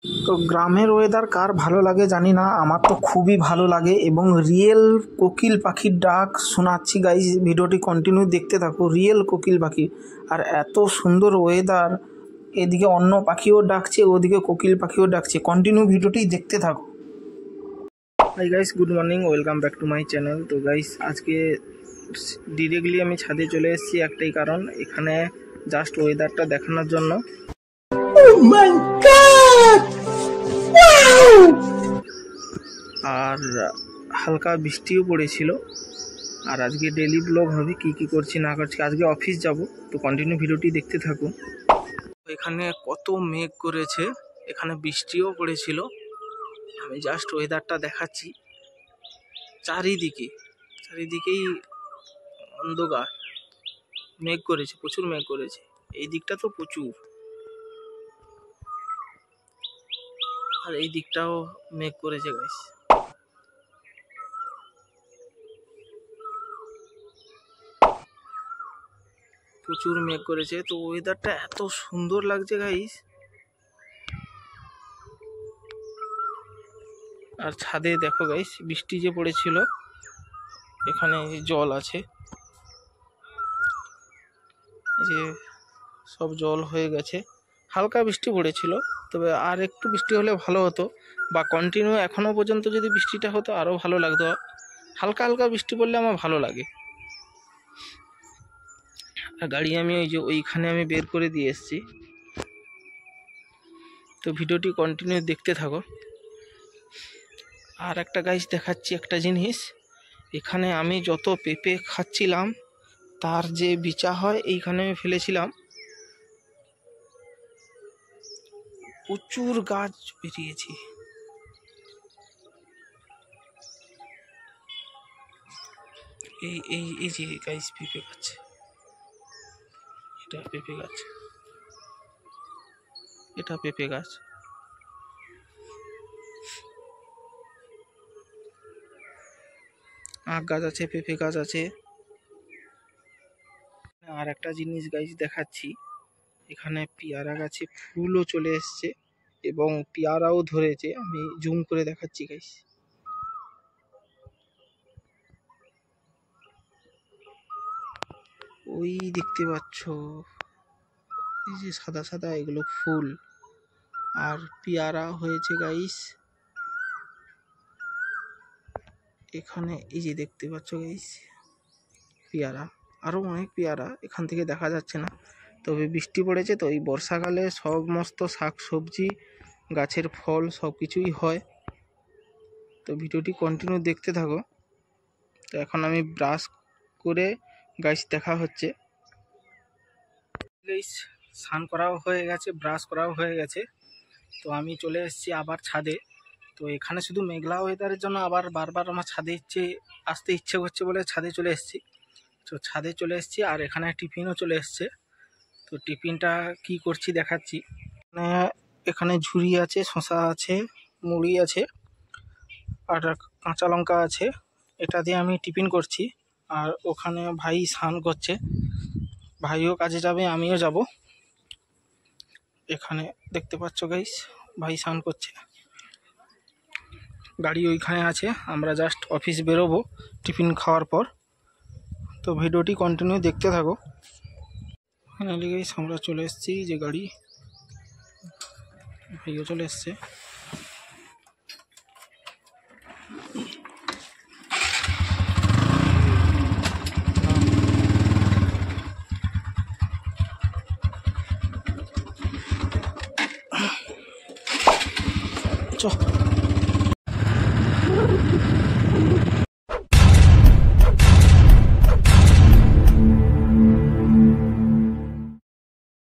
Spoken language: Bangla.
তো গ্রামের ওয়েদার কার ভালো লাগে জানি না, আমার তো খুবই ভালো লাগে এবং রিয়েল কোকিল পাখির ডাক শোনাচ্ছি গাইজ, ভিডিওটি কন্টিনিউ দেখতে থাকো। রিয়েল কোকিল পাখি, আর এত সুন্দর ওয়েদার, এদিকে অন্য পাখিও ডাকছে, ওদিকে কোকিল পাখিও ডাকছে। কন্টিনিউ ভিডিওটি দেখতে থাকো। Hi guys, good morning, welcome back to my channel. তো গাইস আজকে ডিরেক্টলি আমি ছাদে চলে এসেছি একটাই কারণ, এখানে জাস্ট ওয়েদারটা দেখানোর জন্য। আর হালকা বৃষ্টিও পড়েছিল। আর আজকে ডেলি ব্লগ হবে, কি কি করছি না করছি। আজকে অফিস যাব, তো কন্টিনিউ ভিডিওটি দেখতে থাকুন। এখানে কত মেঘ করেছে, এখানে বৃষ্টিও পড়েছিল। আমি জাস্ট ওয়েদারটা দেখাচ্ছি। চারিদিকেই অন্ধকার, মেঘ করেছে, প্রচুর মেঘ করেছে। এই দিকটা তো প্রচুর, আর এই দিকটাও মেঘ করেছে গাইস। প্রচুর মেঘ করেছে, তো ওয়েদারটা এত সুন্দর লাগছে গাইস। আর ছাদে দেখো গাইস, বৃষ্টি যে পড়েছিল, এখানে জল আছে, এই যে সব জল হয়ে গেছে। হালকা বৃষ্টি পড়েছিল, তবে আর একটু বৃষ্টি হলে ভালো হতো, বা কন্টিনিউ এখনো পর্যন্ত যদি বৃষ্টিটা হতো আরও ভালো লাগতো। হালকা হালকা বৃষ্টি পড়লে আমার ভালো লাগে। আর গাড়ি আমি ওইখানে আমি বের করে দিয়ে এসেছি, তো ভিডিওটি কন্টিনিউ দেখতে থাকো। আর একটা গাইস দেখাচ্ছি একটা জিনিস, এখানে আমি যত পেঁপে খাচ্ছিলাম তার যে বিচা হয় এইখানে আমি ফেলেছিলাম। প্রচুর গাছ বেরিয়েছে। এই যে গাইস পেঁপে গাছ, এটা পেঁপে গাছ, এটা পেঁপে গাছ। আখ গাছ আছে, পেঁপে গাছ আছে। আর একটা জিনিস গাইস দেখাচ্ছি, এখানে পেয়ারা গাছে ফুলও চলে এসছে এবং পেয়ারাও ধরেছে। আমি জুম করে দেখাচ্ছি গাইস। ওই দেখতে পাচ্ছ, এই যে সাদা সাদা এগুলো ফুল, আর পেয়ারা হয়েছে গাইস। এখানে এই যে দেখতে পাচ্ছ গাইস পেয়ারা, আরো অনেক পেয়ারা এখান থেকে দেখা যাচ্ছে না, তবে বৃষ্টি পড়েছে তো এই বর্ষাকালে সমস্ত শাক সবজি গাছের ফল সব কিছুই হয়। তো ভিডিওটি কন্টিনিউ দেখতে থাকো। তো এখন আমি ব্রাশ করে গাইস দেখা হচ্ছে। গাইস স্নান করাও হয়ে গেছে, ব্রাশ করাও হয়ে গেছে, তো আমি চলে এসেছি আবার ছাদে। তো এখানে শুধু মেঘলা ওয়েদারের জন্য আবার বারবার আমার ছাদে আসতে ইচ্ছে করছে বলে ছাদে চলে এসেছি। তো ছাদে চলে এসেছি, আর এখানে টিফিনও চলে এসছে। তো টিফিনটা কি করছি দেখাচ্ছি। এখানে ঝুড়ি আছে, শসা আছে, মুড়ি আছে, আর কাঁচা লঙ্কা আছে। এটা দিয়ে আমি টিফিন করছি। আর ওখানে ভাই স্নান করছে, ভাইও কাজে যাবে, আমিও যাব। এখানে দেখতে পাচ্ছ গাইস, ভাই স্নান করছে, গাড়ি ওইখানে আছে। আমরা জাস্ট অফিস বেরোবো টিফিন খাওয়ার পর। তো ভিডিওটি কন্টিনিউ দেখতে থাকো। ফাইনালি গাইস আমরা চলে এসেছি, যে গাড়ি, ভাইও চলে এসছে।